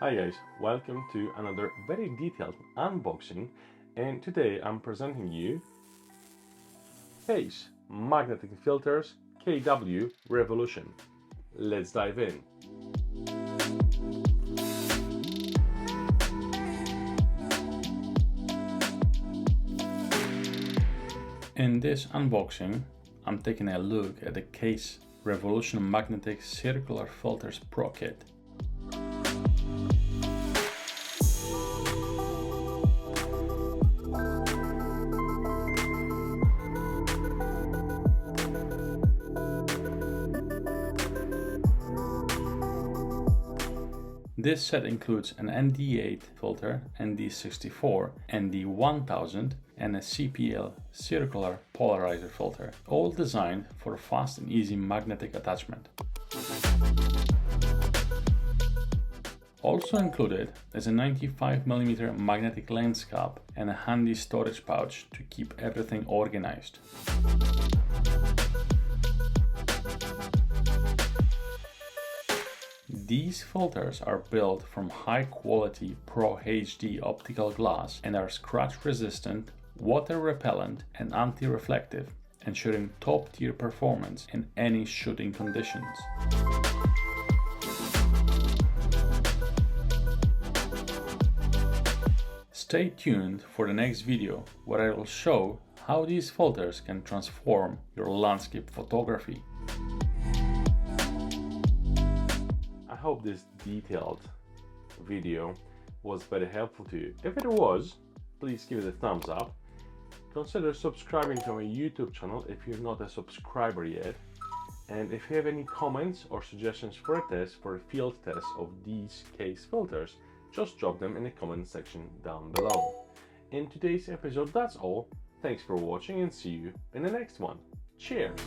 Hi guys, welcome to another very detailed unboxing, and today I'm presenting you Kase magnetic filters KW Revolution. Let's dive in. In this unboxing, I'm taking a look at the Kase Revolution Magnetic Circular Filters Pro Kit. This set includes an ND8 filter, ND64, ND1000 and a CPL circular polarizer filter, all designed for fast and easy magnetic attachment. Also included is a 95mm magnetic lens cap and a handy storage pouch to keep everything organized. These filters are built from high-quality Pro HD optical glass and are scratch-resistant, water-repellent and anti-reflective, ensuring top-tier performance in any shooting conditions. Stay tuned for the next video where I will show how these filters can transform your landscape photography. I hope this detailed video was very helpful to you. If it was, please give it a thumbs up. Consider subscribing to my YouTube channel if you're not a subscriber yet. And if you have any comments or suggestions for a test, for a field test of these Kase filters, just drop them in the comment section down below. In today's episode, that's all. Thanks for watching and see you in the next one. Cheers!